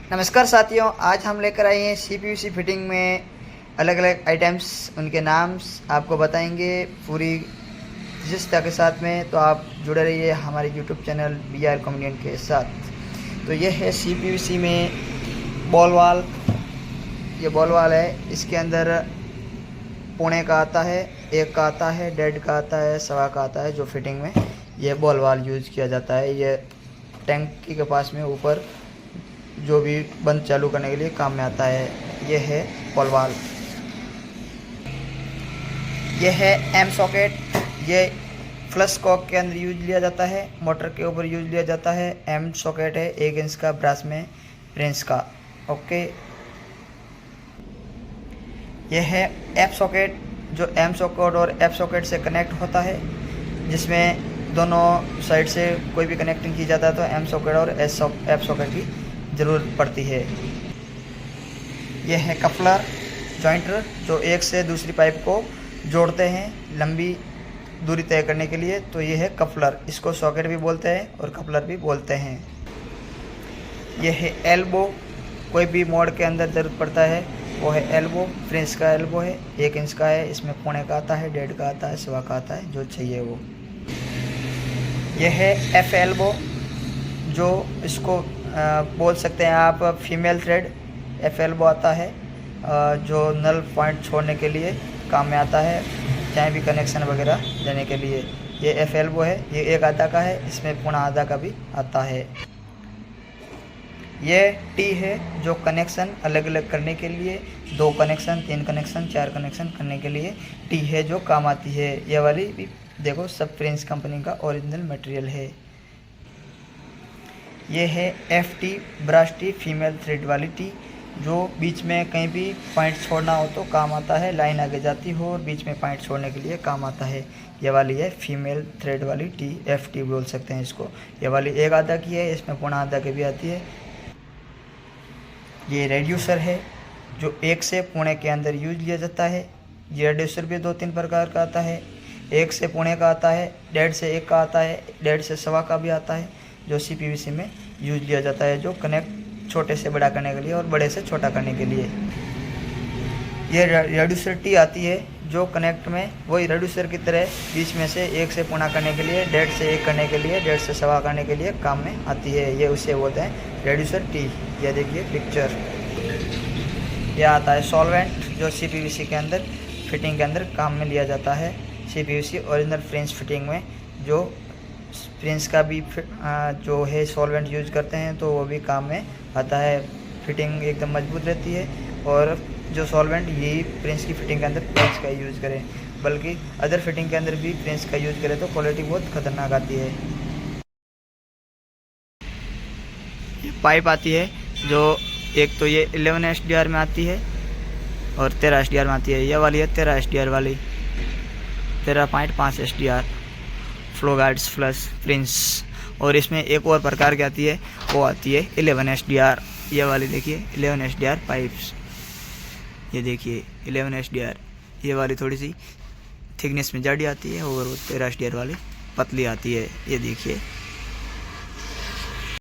नमस्कार साथियों, आज हम लेकर आए हैं CPVC फिटिंग में अलग अलग आइटम्स, उनके नाम आपको बताएंगे पूरी दिलचस्पी के साथ में। तो आप जुड़े रहिए हमारे YouTube चैनल BR कॉमेडियन के साथ। तो यह है CPVC में बॉल वाल। ये बॉल वाल है, इसके अंदर पौने का आता है, 1 का आता है, 1.5 का आता है, 1.25 का आता है। जो फिटिंग में यह बॉल वाल यूज़ किया जाता है, यह टैंकी के पास में ऊपर जो भी बंद चालू करने के लिए काम में आता है। यह है बॉल वाल। यह है एम सॉकेट। यह फ्लश कॉक के अंदर यूज लिया जाता है, मोटर के ऊपर यूज लिया जाता है। एम सॉकेट है 1 इंच का, ब्रास में रेंज का। ओके। यह है एफ सॉकेट, जो एम सॉकेट और एफ सॉकेट से कनेक्ट होता है, जिसमें दोनों साइड से कोई भी कनेक्टिंग की जाता है तो एम सॉकेट और एफ सॉकेट की ज़रूरत पड़ती है। यह है कपलर जॉइंटर, जो एक से दूसरी पाइप को जोड़ते हैं लंबी दूरी तय करने के लिए। तो ये है कपलर, इसको सॉकेट भी बोलते हैं और कपलर भी बोलते हैं। यह है एल्बो, कोई भी मोड़ के अंदर ज़रूरत पड़ता है वो है एल्बो। फ्रेंच का एल्बो है, 1 इंच का है, इसमें पौने का आता है, 1.5 का आता है, 1.25 का आता है, जो चाहिए वो। यह है एफ एल्बो, जो इसको बोल सकते हैं आप फीमेल थ्रेड। एफ एल्बो आता है जो नल पॉइंट छोड़ने के लिए काम में आता है, चाहे भी कनेक्शन वगैरह देने के लिए। ये एफ एल्बो है, ये 1 आधा का है, इसमें पौना आधा का भी आता है। ये टी है, जो कनेक्शन अलग अलग करने के लिए, 2 कनेक्शन, 3 कनेक्शन, 4 कनेक्शन करने के लिए टी है जो काम आती है। ये वाली भी देखो, सब फ्रेंच कंपनी का ओरिजिनल मटेरियल है। ये है F T, brush T, female thread वाली टी, जो बीच में कहीं भी पॉइंट छोड़ना हो तो काम आता है, लाइन आगे जाती हो और बीच में पॉइंट छोड़ने के लिए काम आता है। ये वाली है फीमेल थ्रेड वाली टी, एफ टी बोल सकते हैं इसको। ये वाली 1 आधा की है, इसमें पौना आधा की भी आती है। ये रेड्यूसर है, जो 1 से पौने के अंदर यूज लिया जाता है। ये रेड्यूसर भी 2-3 प्रकार का आता है। 1 से पौने का आता है, 1.5 से 1 का आता है, 1.5 से 1.25 का भी आता है, जो CPVC में यूज लिया जाता है, जो कनेक्ट छोटे से बड़ा करने के लिए और बड़े से छोटा करने के लिए। ये रेड्यूसर टी आती है, जो कनेक्ट में वही रेड्यूसर की तरह बीच में से 1 से पौना करने के लिए, 1.5 से 1 करने के लिए, 1.5 से 1.25 करने के लिए काम में आती है। ये उसे बोलते हैं रेड्यूसर टी। ये देखिए पिक्चर। यह आता है सॉल्वेंट, जो CPVC के अंदर फिटिंग के अंदर काम में लिया जाता है। CPVC ओरिजिनल फ्रेंच फिटिंग में जो फ्रेंच का भी जो है सॉल्वेंट यूज करते हैं, तो वो भी काम में आता है। फिटिंग एकदम मजबूत रहती है, और जो सॉल्वेंट यही फ्रेंच की फिटिंग के अंदर फ्रेंच का यूज़ करें, बल्कि अदर फिटिंग के अंदर भी फ्रेंच का यूज़ करें तो क्वालिटी बहुत ख़तरनाक आती है। ये पाइप आती है, जो एक तो ये 11 SDR में आती है और 13 SDR में आती है। ये वाली है 13 SDR वाली, 13.5 SDR flow guards flush French. और इसमें एक और प्रकार की आती है, वो आती है 11 SDR। ये वाली देखिए 11 SDR पाइप्स, ये देखिए 11 SDR। ये वाली थोड़ी सी थिकनेस में जाडी आती है और 13 SDR वाली पतली आती है। ये देखिए